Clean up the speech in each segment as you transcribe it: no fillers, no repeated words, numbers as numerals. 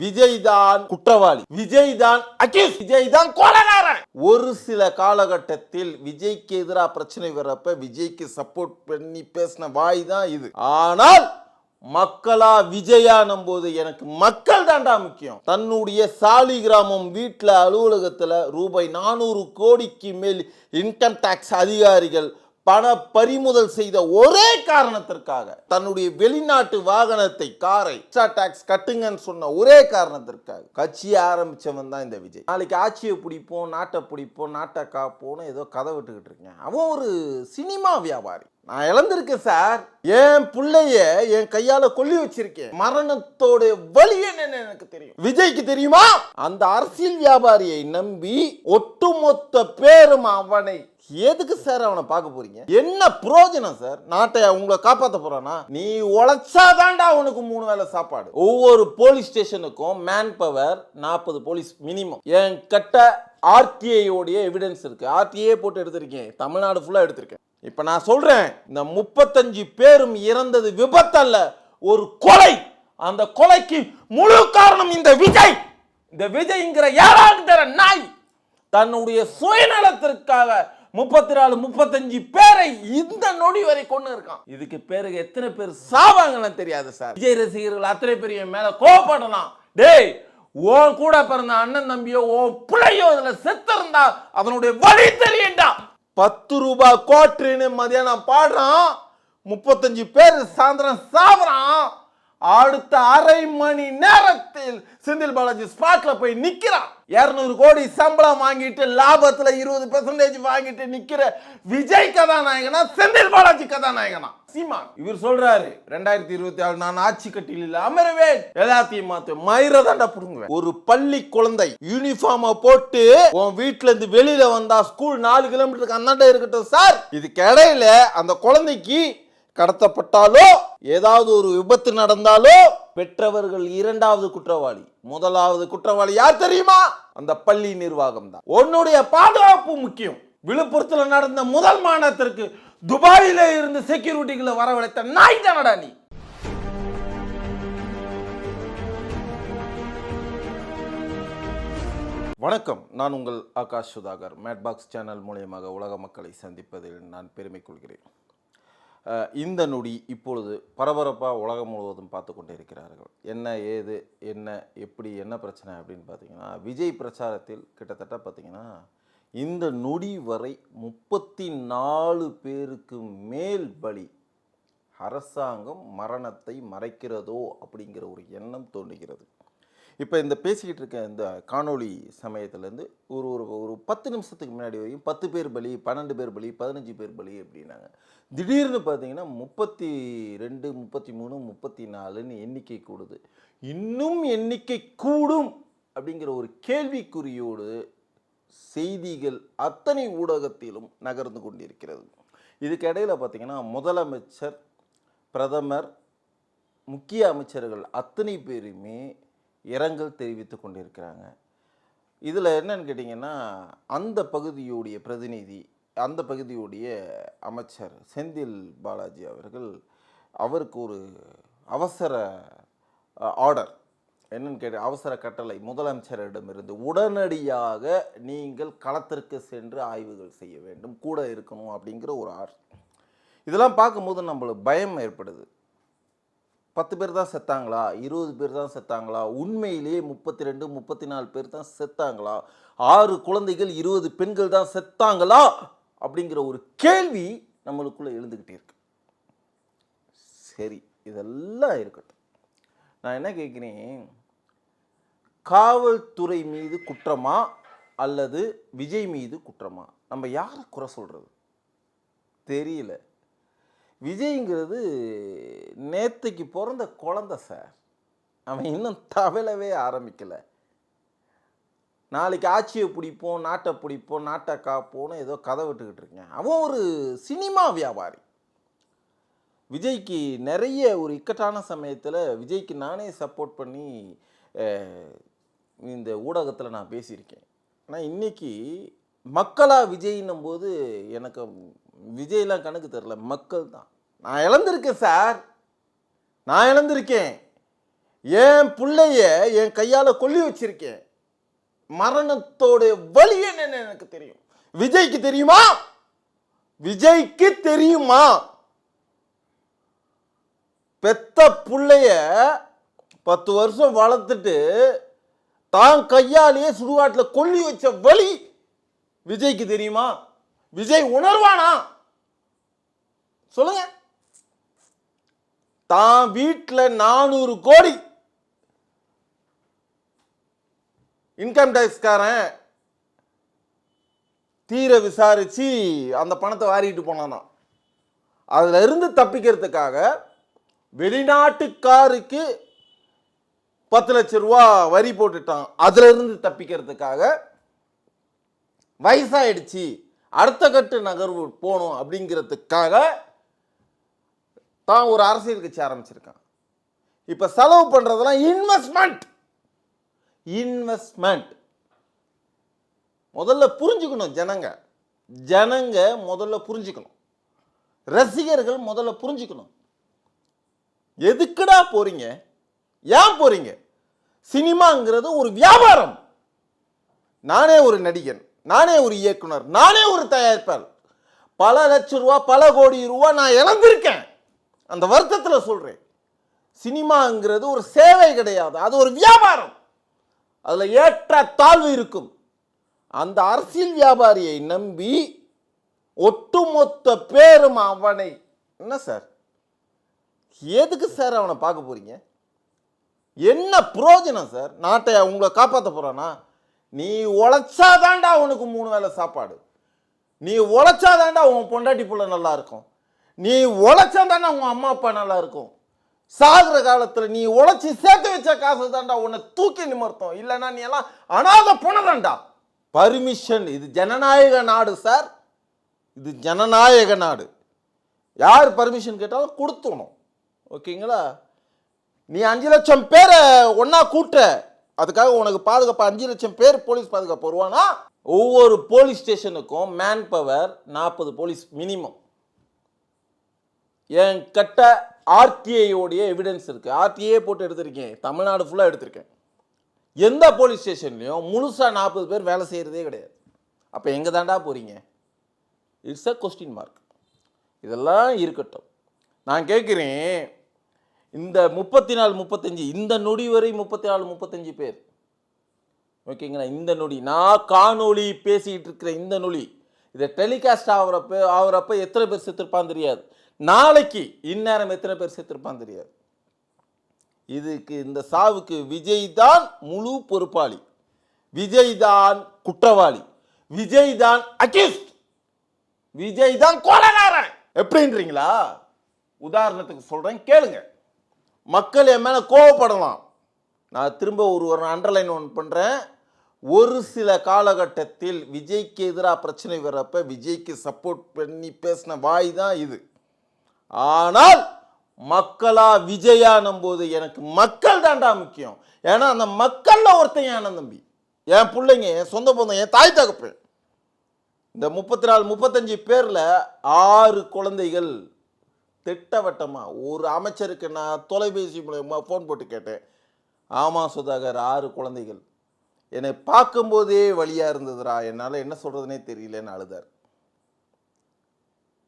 விஜய் தான் குற்றவாளி, விஜய் தான் அக்யூஸ், விஜய் தான் கொலைகாரன். ஒரு சில காலகட்டத்தில் விஜய்க்கு எதிராக பிரச்சனை வரப்ப விஜய்க்கு சப்போர்ட் பண்ணி பேசின வாய் தான் இது. ஆனால் மக்களா விஜயானும் போது எனக்கு மக்கள் தாண்டா முக்கியம். தன்னுடைய சாலி கிராமம் வீட்டில் அலுவலகத்தில் ரூபாய் 400 கோடிக்கு மேல் இன்கம் டாக்ஸ் அதிகாரிகள் பண பறிமுதல் செய்த ஒரே காரணத்திற்காக, தன்னுடைய வெளிநாட்டு வாகனத்தை காரை எக்ஸ்ட்ரா டாக்ஸ் கட்டுங்கன்னு சொன்ன ஒரே காரணத்திற்காக கட்சியை ஆரம்பிச்சவன் தான் இந்த விஜய். நாளைக்கு ஆட்சியை பிடிப்போம், நாட்டை பிடிப்போம், நாட்டை காப்போம்னு ஏதோ கதை விட்டுக்கிட்டு இருக்கேன். அவன் ஒரு சினிமா வியாபாரி. நான் இழந்திருக்கேன் சார். என் பிள்ளைய என் கையால கொல்லி வச்சிருக்கேன். மரணத்தோட வலி என்னன்னு எனக்கு தெரியும். விஜய்க்கு தெரியுமா? அந்த அரசியல் வியாபாரியை நம்பி ஒட்டுமொத்த பேரும் அவனை எதுக்கு சார் அவனை பார்க்க போறீங்க? என்ன பிரயோஜனம் சார்? நாட்டை உங்களை காப்பாற்ற போறானா? நீ உழைச்சாதான்டா அவனுக்கு 3 வேளை சாப்பாடு. ஒவ்வொரு போலீஸ் ஸ்டேஷனுக்கும் மேன் பவர் 40 போலீஸ் மினிமம். என் கட்ட ஆர்டிஐ உடைய எவிடன்ஸ் இருக்கு. ஆர்டிஐ போட்டு எடுத்திருக்கேன், தமிழ்நாடு ஃபுல்லா எடுத்திருக்கேன். இப்ப நான் சொல்றேன், இந்த 35 பேரும் இறந்தது விபத்து அல்ல, ஒரு கொலை. அந்த கொலைக்கு முழு காரணம் இந்த விஜய். இந்த விஜய்ங்கிற யாராகிற நாய் தன்னுடைய சுயநலத்திற்காக 34-35 பேரை இந்த நொடி வரை கொண்டு இருக்கான். இதுக்கு பேருக்கு எத்தனை பேர் சாவாங்கன்னு தெரியாது சார். விஜய் ரசிகர்கள் அத்தனை பேர் என் மேல கோவப்படலாம். டேய், உன் கூட பிறந்த அண்ணன் தம்பியோ உன் பிள்ளையோ இதுல செத்து இருந்தா அதனுடைய வழி தெரியண்டா. 10 ரூபாய் கோட்டுன்னு மதியானம் பாடுறான், 35 பேர் சாயந்தரம் சாப்பிட்றான். அடுத்த அரை மணி நேரத்தில் செந்தில் பாலாஜி ஸ்பாட்ல போய் நிக்கிறான். 200 கோடி சம்பளம் வாங்கிட்டு லாபத்துல 20% வாங்கிட்டு நிக்கிற விஜய் கதாநாயகனா செந்தில் பாலாஜி கதாநாயகனா? சீமான் இவர் சொல்றாரு 2024 நான் ஆட்சி கட்டில அமருவேன், எல்லாத்தையும் மாத்து மயிரதாண்டா புடுங்குவேன். ஒரு பள்ளி குழந்தை யூனிஃபார்மை போட்டு உன் வீட்டுல இருந்து வெளியில வந்தா ஸ்கூல் 4 கிலோமீட்டருக்கு அந்தாண்ட இருக்கட்டும் சார். இதுக்கு இடையில அந்த குழந்தைக்கு கடத்தப்பட்டாலோ ஏதாவது ஒரு விபத்து நடந்தாலோ பெற்றவர்கள் 2வது குற்றவாளி. 1வது குற்றவாளி யார் தெரியுமா? அந்த பள்ளி நிர்வாகம் தான். உன்னுடைய பாதுகாப்பு முக்கியம். விழுப்புரத்தில் நடந்த முதல் மாநாட்டிற்கு துபாயில இருந்து செக்யூரிட்டிகளை வரவழைத்த நாய் தானடா நீ. வணக்கம், நான் உங்கள் ஆகாஷ் சுதாகர். மேட்பாக்ஸ் சேனல் மூலமாக உலக மக்களை சந்திப்பதில் நான் பெருமை கொள்கிறேன். இந்த நொடி இப்பொழுது பரபரப்பாக உலகம் முழுவதும் பார்த்து கொண்டே இருக்கிறார்கள். என்ன ஏது என்ன எப்படி என்ன பிரச்சனை அப்படின்னு பார்த்தீங்கன்னா, விஜய் பிரச்சாரத்தில் கிட்டத்தட்ட பார்த்தீங்கன்னா இந்த நொடி வரை 34 பேருக்கு மேல் பலி. அரசாங்கம் மரணத்தை மறைக்கிறதோ அப்படிங்கிற ஒரு எண்ணம் தோன்றுகிறது. இப்போ இந்த பேசிக்கிட்டு இருக்க இந்த காணொளி சமயத்துலேருந்து ஒரு ஒரு ஒரு 10 நிமிஷத்துக்கு முன்னாடி வரையும் 10 பேர் பலி, 12 பேர் பலி, 15 பேர் பலி அப்படின்னாங்க. திடீர்னு பார்த்தீங்கன்னா 32, 33, 34ன்னு எண்ணிக்கை கூடுது. இன்னும் எண்ணிக்கை கூடும் அப்படிங்கிற ஒரு கேள்விக்குறியோடு செய்திகள் அத்தனை ஊடகத்திலும் நகர்ந்து கொண்டிருக்கிறது. இதுக்கு இடையில் பார்த்தீங்கன்னா முதலமைச்சர், பிரதமர், முக்கிய அமைச்சர்கள் அத்தனை பேருமே இரங்கல் தெரிவித்து கொண்டிருக்கிறாங்க. இதில் என்னன்னு கேட்டிங்கன்னா, அந்த பகுதியுடைய பிரதிநிதி, அந்த பகுதியுடைய அமைச்சர் செந்தில் பாலாஜி அவருக்கு ஒரு அவசர ஆர்டர் என்னன்னு கேட்ட அவசர கட்டளை முதலமைச்சரிடமிருந்து, உடனடியாக நீங்கள் களத்திற்கு சென்று ஆய்வுகள் செய்ய வேண்டும், கூட இருக்கணும் அப்படிங்கிற ஒரு ஆர்டர். இதெல்லாம் பார்க்கும்போது நம்மளுக்கு பயம் ஏற்படுது. 10 பேர் தான் செத்தாங்களா, 20 பேர் தான் செத்தாங்களா, உண்மையிலேயே 32, 34 பேர் தான் செத்தாங்களா, 6 குழந்தைகள் 20 பெண்கள் தான் செத்தாங்களா அப்படிங்கிற ஒரு கேள்வி நம்மளுக்குள்ள எழுந்துக்கிட்டே இருக்கு. சரி, இதெல்லாம் இருக்கட்டும். நான் என்ன கேட்குறேன், காவல்துறை மீது குற்றமா அல்லது விஜய் மீது குற்றமா? நம்ம யாரை குறை சொல்றது தெரியல. விஜய்ங்கிறது நேற்றுக்கு பிறந்த குழந்தை சார். அவன் இன்னும் தவளவே ஆரம்பிக்கலை. நாளைக்கு ஆட்சியை பிடிப்போம், நாட்டை பிடிப்போம், நாட்டை காப்போன்னு ஏதோ கதை விட்டுக்கிட்டு இருக்கேன். அவன் ஒரு சினிமா வியாபாரி. விஜய்க்கு நிறைய ஒரு இக்கட்டான சமயத்தில் விஜய்க்கு நானே சப்போர்ட் பண்ணி இந்த ஊடகத்தில் நான் பேசியிருக்கேன். ஆனால் இன்றைக்கி மக்களாக விஜய்னும் போது எனக்கு விஜய்லாம் கணக்கு தெரில, மக்கள் தான். நான் இழந்திருக்கேன் சார், நான் இழந்திருக்கேன். என் பிள்ளைய என் கையால கொல்லி வச்சிருக்கேன். மரணத்தோட வலி என்னன்னு எனக்கு தெரியும். விஜய்க்கு தெரியுமா? விஜய்க்கு தெரியுமா? பெத்த புள்ளைய 10 வருஷம் வளர்த்துட்டு தான் கையாலேயே சுடுகாட்டில் கொல்லி வச்ச வலி விஜய்க்கு தெரியுமா? விஜய் உணர்வானா? சொல்லுங்க. தான் வீட்டில் 400 கோடி இன்கம் டேக்ஸ்காரன் தீர விசாரிச்சு அந்த பணத்தை வாரிட்டு போனானா. அதுல இருந்து தப்பிக்கிறதுக்காக வெளிநாட்டுக்காருக்கு 10 லட்சம் ரூபா வரி போட்டுட்டான். அதுல இருந்து தப்பிக்கிறதுக்காக வயசாயிடுச்சு, அடுத்த கட்டு நகர்வு போகணும் அப்படிங்கிறதுக்காக தான் ஒரு அரசியல் கட்சி ஆரம்பிச்சிருக்கான். இப்ப செலவு பண்றதெல்லாம் இன்வெஸ்ட்மெண்ட். முதல்ல புரிஞ்சுக்கணும். ஜனங்க முதல்ல புரிஞ்சுக்கணும். ரசிகர்கள் முதல்ல புரிஞ்சுக்கணும். எதுக்குடா போறீங்க? ஏன் போறீங்க? சினிமாங்கிறது ஒரு வியாபாரம். நானே ஒரு நடிகன், நானே ஒரு இயக்குனர், நானே ஒரு தயாரிப்பாளர். பல லட்சம் ரூபா, பல கோடி ரூபா நான் இழந்திருக்கேன். அந்த வருத்தத்தில் சொல்றேன். சினிமாங்கிறது ஒரு சேவை கிடையாது, அது ஒரு வியாபாரம். அதுல ஏற்ற தாழ்வு இருக்கும். அந்த அரசியல் வியாபாரியை நம்பி ஒட்டுமொத்த பேரும் அவனை என்ன சார், எதுக்கு சார் அவனை பார்க்க போறீங்க? என்ன பிரயோஜனம் சார்? நாட்டை உங்களை காப்பாற்ற போறானா? நீ உழைச்சாதாண்டா உனக்கு 3 வேளை சாப்பாடு. நீ உழைச்சாதாண்டா உன் பொண்டாட்டி புள்ள நல்லா இருக்கும். நீ உழைச்சாதாண்டா உன் அம்மா அப்பா நல்லா இருக்கும். சாகுற காலத்துல நீ உழைச்சி சேர்த்து வச்ச காசு தாண்டா உன்னை தூக்கி நிமிர்த்தம். இல்லைன்னா நீ எல்லாம் அனாத போனதாண்டா. பர்மிஷன். இது ஜனநாயக நாடு சார், இது ஜனநாயக நாடு. யார் பர்மிஷன் கேட்டாலும் கொடுத்துடணும். ஓகேங்களா? நீ 5 லட்சம் பேரை ஒன்னா கூட்ட, அதுக்காக உனக்கு பாதுகாப்பு 5 லட்சம் பேர் போலீஸ் பாதுகாப்பு வருவானா? ஒவ்வொரு போலீஸ் ஸ்டேஷனுக்கும் மேன் பவர் 40 போலீஸ் மினிமம். என் கிட்ட ஆர்டிஐயோடைய எவிடன்ஸ் இருக்கு. ஆர்டிஐ போட்டு எடுத்திருக்கேன், தமிழ்நாடு ஃபுல்லாக எடுத்திருக்கேன். எந்த போலீஸ் ஸ்டேஷன்லையும் முழுசா 40 பேர் வேலை செய்யறதே கிடையாது. அப்போ எங்க தாண்டா போறீங்க? It's a question mark. இதெல்லாம் இருக்கட்டும். நான் கேட்குறேன், இந்த 34 35 இந்த நொடி வரை 34 35 பேர், ஓகேங்களா? இந்த நொடி நான் காணொளி பேசிட்டு இருக்கிற இந்த நொடி, இதை டெலிகாஸ்ட் ஆகிறப்ப எத்தனை பேர் செத்துருப்பான்னு தெரியாது. நாளைக்கு இந்நேரம் எத்தனை பேர் செத்துருப்பான்னு தெரியாது. இதுக்கு, இந்த சாவுக்கு விஜய் தான் முழு பொறுப்பாளி. விஜய் தான் குற்றவாளி. விஜய் தான் அக்யூஸ்ட். விஜய் தான் கொலைகாரன். எப்படின்றீங்களா? உதாரணத்துக்கு சொல்றேன், கேளுங்க. மக்கள் என் மேல கோவப்படலாம். நான் திரும்ப ஒரு அண்டர்லைன் பண்றேன். ஒரு சில காலகட்டத்தில் விஜய்க்கு எதிராக பிரச்சனை வர்றப்ப விஜய்க்கு சப்போர்ட் பண்ணி பேசின வாய் தான் இது. ஆனால் மக்களா விஜயா நம்போது எனக்கு மக்கள் தாண்டா முக்கியம். ஏன்னா அந்த மக்கள்ல ஒருத்தன் என் தம்பி, என் பிள்ளைங்க, என் சொந்த பந்தம், என் தாய் தகப்பு. இந்த 34 35 பேர்ல 6 குழந்தைகள். திட்டவட்டமா ஒரு அமைச்சருக்கு நான் தொலைபேசி மூலமா ஃபோன் போட்டு கேட்டேன். ஆமா சுதாகர், 6 குழந்தைகள். என்னை பார்க்கும்போதே வழியா இருந்ததுரா, என்னால் என்ன சொல்றதுனே தெரியலன்னு அழுதார்.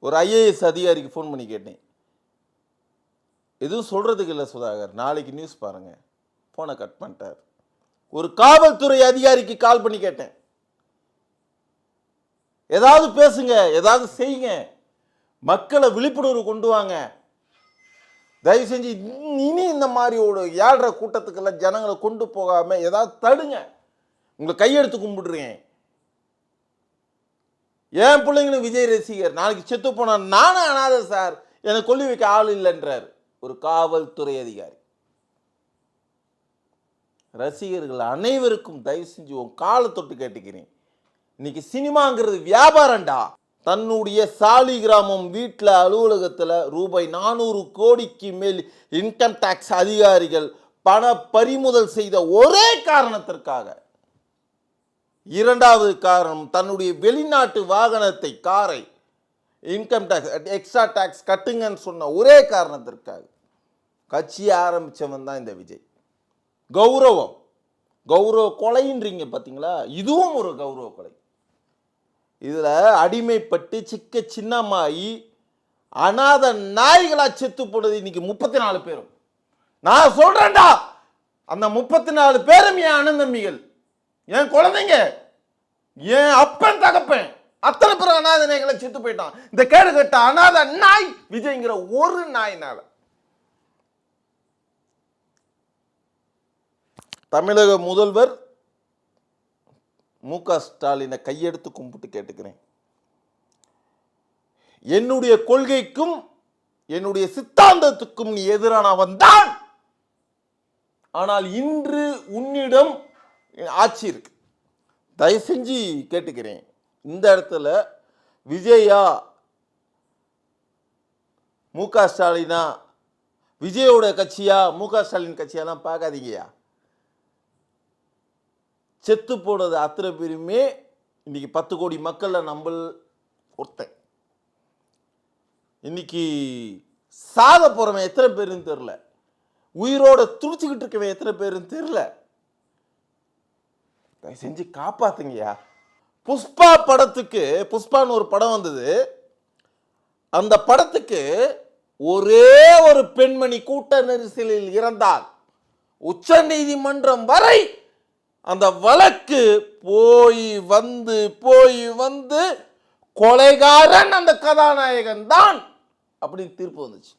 ஒரு ஐஏஎஸ் அதிகாரிக்கு ஃபோன் பண்ணி கேட்டேன். எதுவும் சொல்றதுக்கு இல்லை சுதாகர், நாளைக்கு நியூஸ் பாருங்க. ஃபோனை கட் பண்ணிட்டார். ஒரு காவல்துறை அதிகாரிக்கு கால் பண்ணி கேட்டேன், ஏதாவது பேசுங்க, ஏதாவது செய்யுங்க, மக்களை விழிப்புணர்வு கொண்டு வாங்க, தயவு செஞ்சு இனி இந்த மாதிரி ஒரு 7:30 கூட்டத்துக்கெல்லாம் ஜனங்களை கொண்டு போகாம ஏதாவது தடுங்க, உங்களை கையெடுத்து கும்பிடுறேன். என் பிள்ளைங்களும் விஜய் ரசிகர், நாளைக்கு செத்து போனா நானும் அனாதை சார், எனக்கு கொல்லி வைக்க ஆள் இல்லைன்றார் ஒரு காவல்துறை அதிகாரி. ரசிகர்கள் அனைவருக்கும் தயவு செஞ்சு உன் காலை தொட்டு கேட்டுக்கிறேன், இன்னைக்கு சினிமாங்கிறது வியாபாரம்டா. தன்னுடைய சாலி கிராமம் வீட்டில் அலுவலகத்தில் ரூபாய் 400 கோடிக்கு மேல் இன்கம் டாக்ஸ் அதிகாரிகள் பண பறிமுதல் செய்த ஒரே காரணத்திற்காக, இரண்டாவது காரணம் தன்னுடைய வெளிநாட்டு வாகனத்தை, காரை இன்கம் டாக்ஸ் எக்ஸ்ட்ரா டாக்ஸ் கட்டுங்கன்னு சொன்ன ஒரே காரணத்திற்காக கட்சியை ஆரம்பித்தவன் தான் இந்த விஜய். கௌரவம், கௌரவ கொலைன்றீங்க பார்த்தீங்களா, இதுவும் ஒரு கௌரவ கொலை. இதில் அடிமைப்பட்டு சின்னமாயி அநாத நாய்களா செத்து போடுது இன்னைக்கு 34 பேரும். நான் சொல்றேன்டா, அந்த 34 பேரும் என் அண்ணன் தம்பிகள், என் குழந்தைங்க, என் அப்பன் தகப்பன், அத்தனை பேர் அநாத நாய்களை செத்து போயிட்டான். இந்த கேடு கட்ட அநாத நாய் விஜய்ங்கிற ஒரு நாயினால. தமிழக முதல்வர் மு.க. ஸ்டாலினை கையெடுத்து கும்பிட்டு கேட்டுக்கிறேன். என்னுடைய கொள்கைக்கும் என்னுடைய சித்தாந்தத்துக்கும் நீ எதிரானவன் தான். ஆனால் இன்று உன்னிடம் ஆட்சி இருக்கு. தயவு செஞ்சு கேட்டுக்கிறேன், இந்த இடத்துல விஜயா மு.க. ஸ்டாலினா, விஜயோட கட்சியா மு.க. ஸ்டாலின் கட்சியெல்லாம் பார்க்காதீங்கயா. செத்து போனது அத்தனை பேருமே இன்னைக்கு 10 கோடி மக்கள்ல நம்மள் ஒருத்தன். இன்னைக்கு சாக போறவன் எத்தனை பேருன்னு தெரியல, உயிரோட துடிச்சுக்கிட்டு இருக்கவன் எத்தனை பேருன்னு தெரியல. செஞ்சு காப்பாத்துங்கயா. புஷ்பா படத்துக்கு, புஷ்பான்னு ஒரு படம் வந்தது, அந்த படத்துக்கு ஒரே ஒரு பெண்மணி கூட்ட நெரிசலில் இறந்தால் உச்ச நீதிமன்றம் வரை அந்த வழக்கு போய் வந்து கொலைகாரன் அந்த கதாநாயகன் தான் அப்படின்னு தீர்ப்பு வந்துச்சு.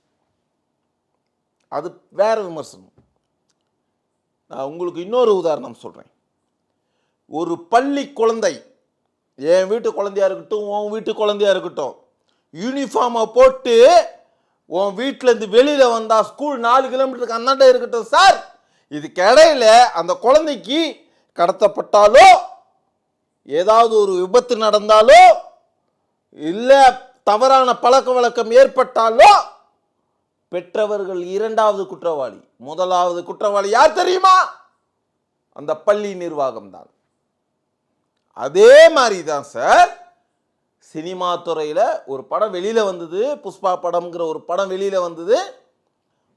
அது வேற விமர்சனம். நான் உங்களுக்கு இன்னொரு உதாரணம் சொல்றேன். ஒரு பள்ளி குழந்தை, என் வீட்டு குழந்தையா இருக்கட்டும், உன் வீட்டு குழந்தையா இருக்கட்டும், யூனிஃபார்மை போட்டு உன் வீட்டிலேருந்து வெளியில வந்தா ஸ்கூல் 4 கிலோமீட்டருக்கு அந்தாண்ட இருக்கட்டும் சார், இதுக்கு இடையில அந்த குழந்தைக்கு கடத்தப்பட்டாலோ, ஏதாவது ஒரு விபத்து நடந்தாலோ, இல்லை தவறான பழக்க வழக்கம் ஏற்பட்டாலோ, பெற்றவர்கள் 2வது குற்றவாளி. 1வது குற்றவாளி யார் தெரியுமா? அந்த பள்ளி நிர்வாகம் தான். அதே மாதிரி தான் சார் சினிமா துறையில் ஒரு படம் வெளியில வந்தது, புஷ்பா படம்ங்கிற ஒரு படம் வெளியில வந்தது.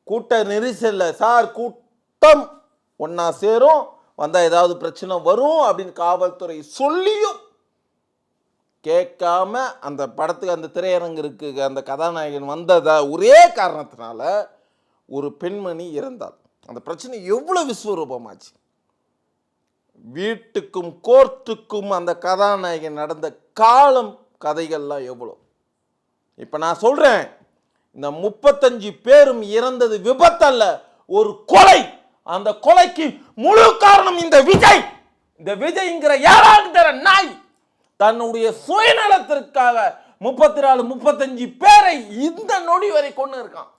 கூட்ட நெரிசல்ல சார் கூட்டம் ஒன்னா சேரும், வந்தா ஏதாவது பிரச்சனை வரும் அப்படின்னு காவல்துறை சொல்லியும் கேட்காம அந்த படத்துக்கு, அந்த திரையரங்கிற்கு அந்த கதாநாயகன் வந்ததா ஒரே காரணத்தினால ஒரு பெண்மணி இறந்தாள். அந்த பிரச்சனை எவ்வளவு விஸ்வரூபமாச்சு. வீட்டுக்கும் கோர்ட்டுக்கும் அந்த கதாநாயகன் நடந்த காலம் கதைகள்லாம் எவ்வளோ. இப்ப நான் சொல்றேன், இந்த 35 பேரும் இறந்தது விபத்தல்ல, ஒரு கொலை. அந்த கொலைக்கு முழு காரணம் இந்த விஜய். இந்த விஜய்ங்கிற 7வது தர நாய் தன்னுடைய சுயநலத்திற்காக 34-35 பேரை இந்த நொடி வரை கொண்டு இருக்கான்.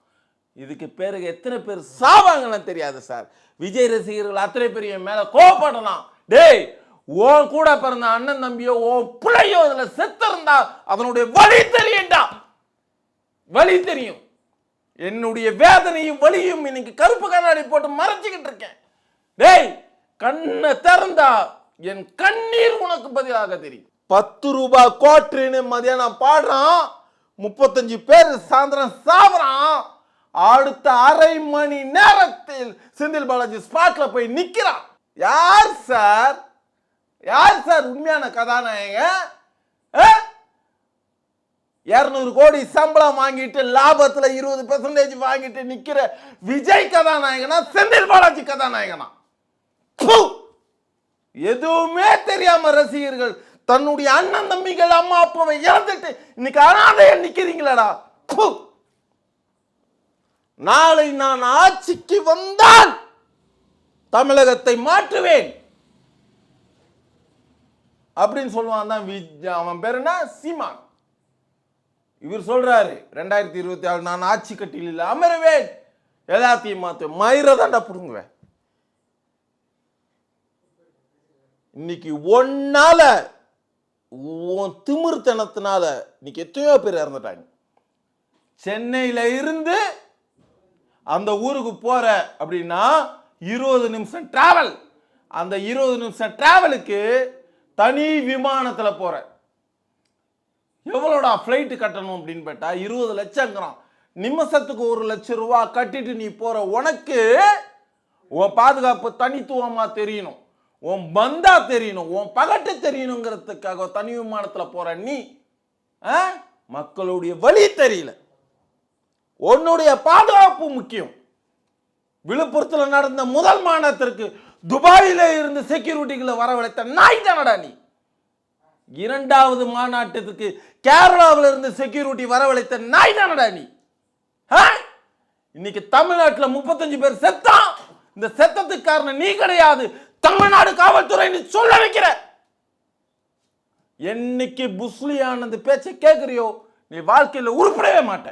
இதுக்கு பிறகு எத்தனை பேர் சாவாங்கன்னு தெரியாது சார். விஜய் ரசிகர்கள் அத்தனை பேர் என் மேல கோவப்படலாம். டேய், உன் கூட பிறந்த அண்ணன் தம்பியோ உன் பிள்ளையோ இதுல செத்திருந்தா அதனுடைய வலி தெரியும்டா, வலி தெரியும். என்னுடைய வேதனையும் வலியும் இன்னைக்கு கருப்பு கண்ணாடி போட்டு மறைச்சிக்கிட்டு இருக்கேன். டேய், கண்ணை திறந்தா என் கண்ணீர் உனக்கு பதிலாக தெரியும். 10 ரூபாய் கோட்டுன்னு மதியானம் பாடுறான், 35 பேர் சாயந்தரம் சாப்பிட்றான். அடுத்த அரை மணி நேரத்தில் செந்தில் பாலாஜி ஸ்பாட்ல போய் நிக்கிறான். யார் சார், யார் சார் உண்மையான கதாநாயகன்? 200 கோடி சம்பளம் வாங்கிட்டு லாபத்துல 20% வாங்கிட்டு நிக்கிற விஜய் கதாநாயகனா, செந்தில் பாலாஜி கதாநாயகனா? எதுவுமே தெரியாம ரசிகர்கள் தன்னுடைய அண்ணன் தம்பிகள் அம்மா அப்பாவை இழந்துட்டு இன்னைக்கு அனாதையா நிக்கிறீங்களா? நாளை நான் ஆட்சிக்கு வந்தால் தமிழகத்தை மாற்றுவேன் அப்படின்னு சொல்லுவான். தான் அவன் பேர் என்ன, சீமான். இவர் சொல்றாரு 2024 நான் ஆட்சி கட்டிலில் அமருவேன், எல்லாத்தையும் மாற்ற மயிரதாண்டா புடுங்குவேன். இன்னைக்கு ஒன்னால திமிர்த்தனத்தினால இன்னைக்கு எத்தனையோ பேர் இறந்துட்டாங்க. சென்னையில இருந்து அந்த ஊருக்கு போற அப்படின்னா 20 நிமிஷம் டிராவல். அந்த 20 நிமிஷம் டிராவலுக்கு தனி விமானத்துல போற. எவ்வளோடா ஃப்ளைட்டு கட்டணும் அப்படின்னு கேட்டா 20 லட்சங்கிறான். நிமிஷத்துக்கு 1 லட்சம் ரூபாய் கட்டிட்டு நீ போற உனக்கு உன் பாதுகாப்பு தனித்துவமா தெரியணும், உன் பந்தா தெரியணும், உன் பகட்டு தெரியணுங்கிறதுக்காக தனி விமானத்துல போற நீ மக்களுடைய வழி தெரியல. உன்னுடைய பாதுகாப்பு முக்கியம். விழுப்புரத்தில் நடந்த முதல் மாநாட்டிற்கு துபாயில இருந்து செக்யூரிட்டிகளை வரவழைத்த நாய் தானடா நீ. இரண்டாவது மாநாட்டத்துக்கு கேரளாவில் இருந்து செக்யூரிட்டி வரவழைத்த நாய் தானடா நீ. இன்னைக்கு தமிழ்நாட்டில் 35 பேர் செத்தான். இந்த செத்தத்துக்கு காரணம் நீ கிடையாது, தமிழ்நாடு காவல்துறை சொல்ல வைக்கிற. என்னைக்கு புஸ்லி ஆனந்த் பேச்சை கேட்கிறியோ நீ வாழ்க்கையில் உருப்படவே மாட்ட.